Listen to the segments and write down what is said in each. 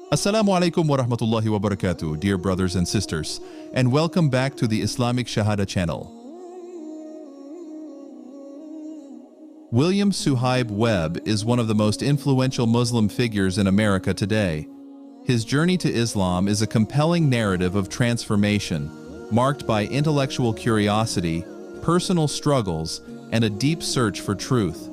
Assalamu alaikum wa rahmatullahi wa barakatuh, dear brothers and sisters, and welcome back to the Islamic SHAHADA channel. Imam Suhaib Webb is one of the most influential Muslim figures in America today. His journey to Islam is a compelling narrative of transformation, marked by intellectual curiosity, personal struggles, and a deep search for truth.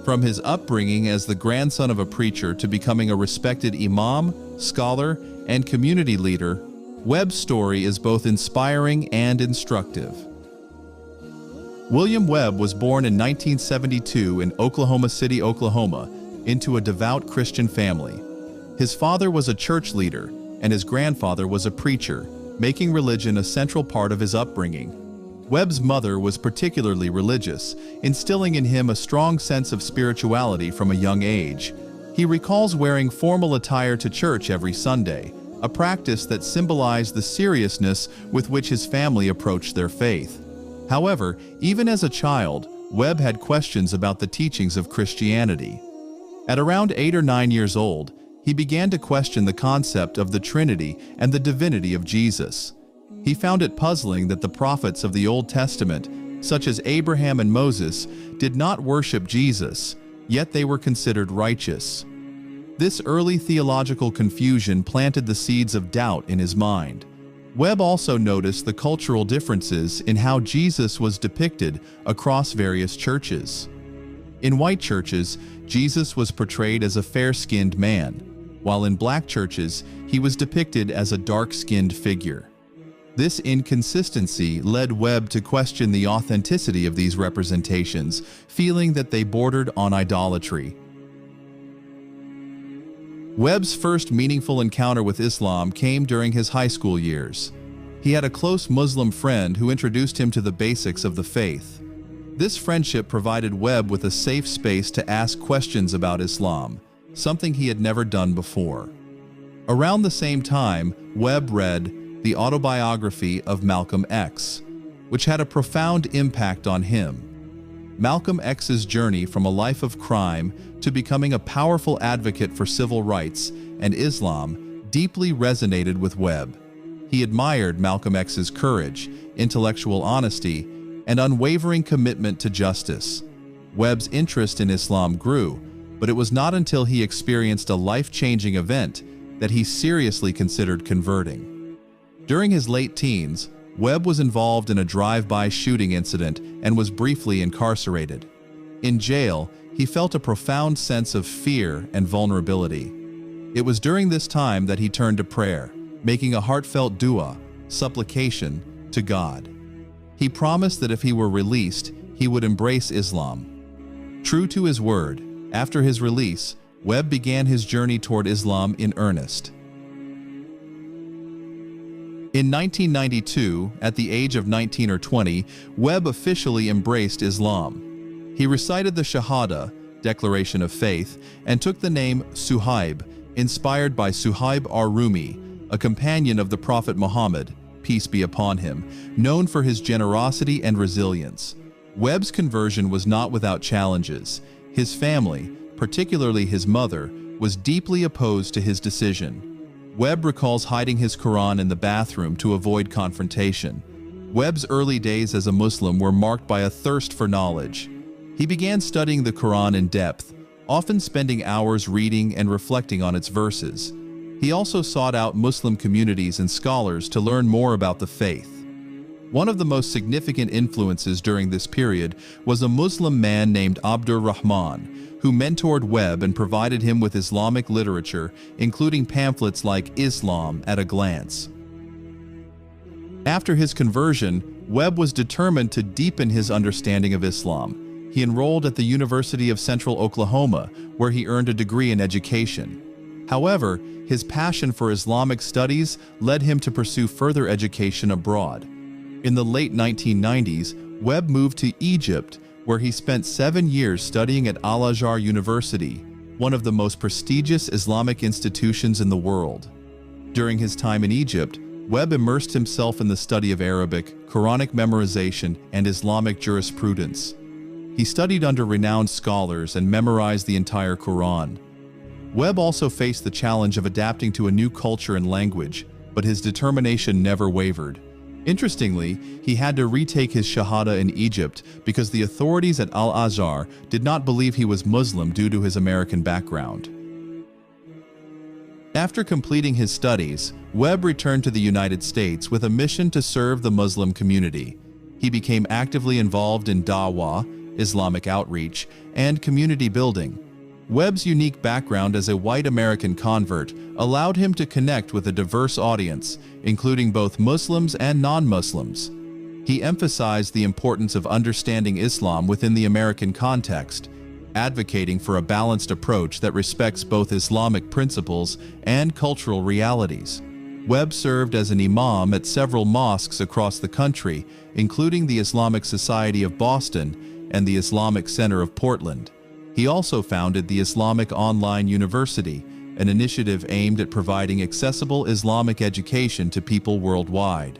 From his upbringing as the grandson of a preacher to becoming a respected imam, scholar, and community leader, Webb's story is both inspiring and instructive. William Webb was born in 1972 in Oklahoma City, Oklahoma, into a devout Christian family. His father was a church leader, and his grandfather was a preacher, making religion a central part of his upbringing. Webb's mother was particularly religious, instilling in him a strong sense of spirituality from a young age. He recalls wearing formal attire to church every Sunday, a practice that symbolized the seriousness with which his family approached their faith. However, even as a child, Webb had questions about the teachings of Christianity. At around 8 or 9 years old, he began to question the concept of the Trinity and the divinity of Jesus. He found it puzzling that the prophets of the Old Testament, such as Abraham and Moses, did not worship Jesus, yet they were considered righteous. This early theological confusion planted the seeds of doubt in his mind. Webb also noticed the cultural differences in how Jesus was depicted across various churches. In white churches, Jesus was portrayed as a fair-skinned man, while in black churches, he was depicted as a dark-skinned figure. This inconsistency led Webb to question the authenticity of these representations, feeling that they bordered on idolatry. Webb's first meaningful encounter with Islam came during his high school years. He had a close Muslim friend who introduced him to the basics of the faith. This friendship provided Webb with a safe space to ask questions about Islam, something he had never done before. Around the same time, Webb read the autobiography of Malcolm X, which had a profound impact on him. Malcolm X's journey from a life of crime to becoming a powerful advocate for civil rights and Islam deeply resonated with Webb. He admired Malcolm X's courage, intellectual honesty, and unwavering commitment to justice. Webb's interest in Islam grew, but it was not until he experienced a life-changing event that he seriously considered converting. During his late teens, Webb was involved in a drive-by shooting incident and was briefly incarcerated. In jail, he felt a profound sense of fear and vulnerability. It was during this time that he turned to prayer, making a heartfelt dua, supplication, to God. He promised that if he were released, he would embrace Islam. True to his word, after his release, Webb began his journey toward Islam in earnest. In 1992, at the age of 19 or 20, Webb officially embraced Islam. He recited the SHAHADA, Declaration of Faith, and took the name Suhaib, inspired by Suhaib ar-Rumi, a companion of the Prophet Muhammad, peace be upon him, known for his generosity and resilience. Webb's conversion was not without challenges. His family, particularly his mother, was deeply opposed to his decision. Webb recalls hiding his Quran in the bathroom to avoid confrontation. Webb's early days as a Muslim were marked by a thirst for knowledge. He began studying the Quran in depth, often spending hours reading and reflecting on its verses. He also sought out Muslim communities and scholars to learn more about the faith. One of the most significant influences during this period was a Muslim man named Abdur Rahman, who mentored Webb and provided him with Islamic literature, including pamphlets like Islam at a Glance. After his conversion, Webb was determined to deepen his understanding of Islam. He enrolled at the University of Central Oklahoma, where he earned a degree in education. However, his passion for Islamic studies led him to pursue further education abroad. In the late 1990s, Webb moved to Egypt, where he spent 7 years studying at Al-Azhar University, one of the most prestigious Islamic institutions in the world. During his time in Egypt, Webb immersed himself in the study of Arabic, Quranic memorization, and Islamic jurisprudence. He studied under renowned scholars and memorized the entire Quran. Webb also faced the challenge of adapting to a new culture and language, but his determination never wavered. Interestingly, he had to retake his Shahada in Egypt because the authorities at Al-Azhar did not believe he was Muslim due to his American background. After completing his studies, Webb returned to the United States with a mission to serve the Muslim community. He became actively involved in da'wah, Islamic outreach, and community building. Webb's unique background as a white American convert allowed him to connect with a diverse audience, including both Muslims and non-Muslims. He emphasized the importance of understanding Islam within the American context, advocating for a balanced approach that respects both Islamic principles and cultural realities. Webb served as an imam at several mosques across the country, including the Islamic Society of Boston and the Islamic Center of Portland. He also founded the Islamic Online University, an initiative aimed at providing accessible Islamic education to people worldwide.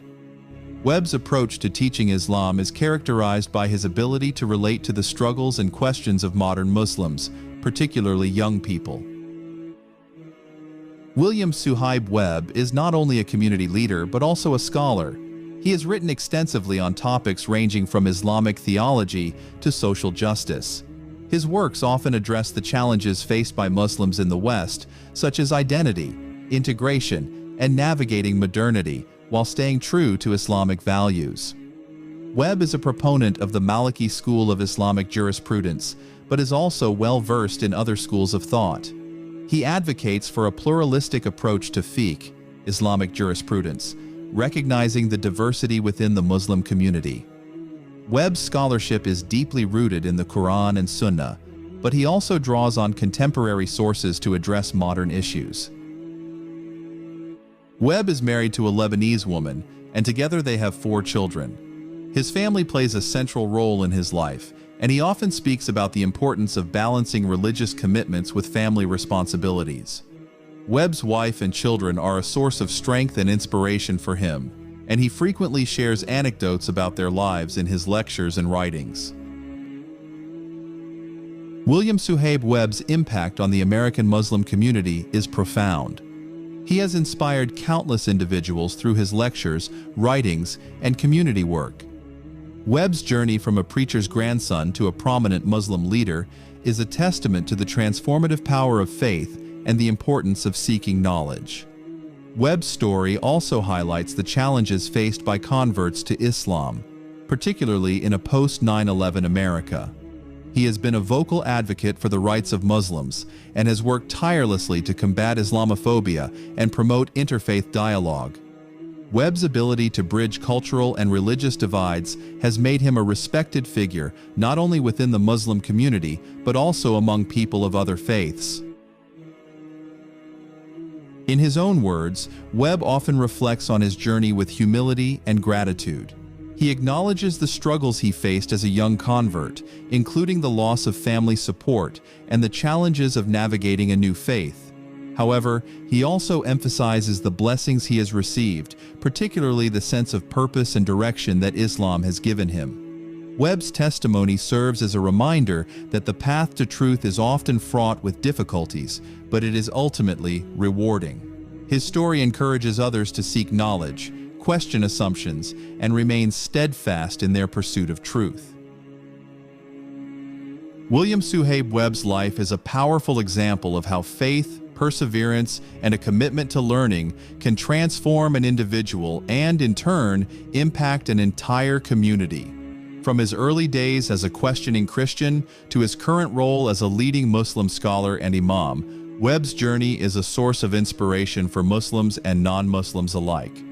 Webb's approach to teaching Islam is characterized by his ability to relate to the struggles and questions of modern Muslims, particularly young people. Imam Suhaib Webb is not only a community leader but also a scholar. He has written extensively on topics ranging from Islamic theology to social justice. His works often address the challenges faced by Muslims in the West, such as identity, integration, and navigating modernity, while staying true to Islamic values. Webb is a proponent of the Maliki school of Islamic jurisprudence, but is also well-versed in other schools of thought. He advocates for a pluralistic approach to fiqh, Islamic jurisprudence, recognizing the diversity within the Muslim community. Webb's scholarship is deeply rooted in the Quran and Sunnah, but he also draws on contemporary sources to address modern issues. Webb is married to a Lebanese woman, and together they have 4 children. His family plays a central role in his life, and he often speaks about the importance of balancing religious commitments with family responsibilities. Webb's wife and children are a source of strength and inspiration for him, and he frequently shares anecdotes about their lives in his lectures and writings. Imam Suhaib Webb's impact on the American Muslim community is profound. He has inspired countless individuals through his lectures, writings, and community work. Webb's journey from a preacher's grandson to a prominent Muslim leader is a testament to the transformative power of faith and the importance of seeking knowledge. Webb's story also highlights the challenges faced by converts to Islam, particularly in a post-9/11 America. He has been a vocal advocate for the rights of Muslims and has worked tirelessly to combat Islamophobia and promote interfaith dialogue. Webb's ability to bridge cultural and religious divides has made him a respected figure not only within the Muslim community but also among people of other faiths. In his own words, Webb often reflects on his journey with humility and gratitude. He acknowledges the struggles he faced as a young convert, including the loss of family support and the challenges of navigating a new faith. However, he also emphasizes the blessings he has received, particularly the sense of purpose and direction that Islam has given him. Webb's testimony serves as a reminder that the path to truth is often fraught with difficulties, but it is ultimately rewarding. His story encourages others to seek knowledge, question assumptions, and remain steadfast in their pursuit of truth. Imam Suhaib Webb's life is a powerful example of how faith, perseverance, and a commitment to learning can transform an individual and, in turn, impact an entire community. From his early days as a questioning Christian to his current role as a leading Muslim scholar and imam, Webb's journey is a source of inspiration for Muslims and non-Muslims alike.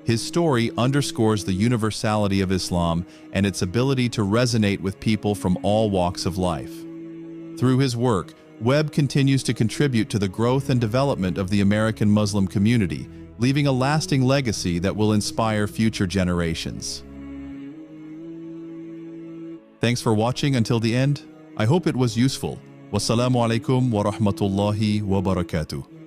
His story underscores the universality of Islam and its ability to resonate with people from all walks of life. Through his work, Webb continues to contribute to the growth and development of the American Muslim community, leaving a lasting legacy that will inspire future generations. Thanks for watching until the end. I hope it was useful. Wassalamu alaikum wa rahmatullahi wa barakatuh.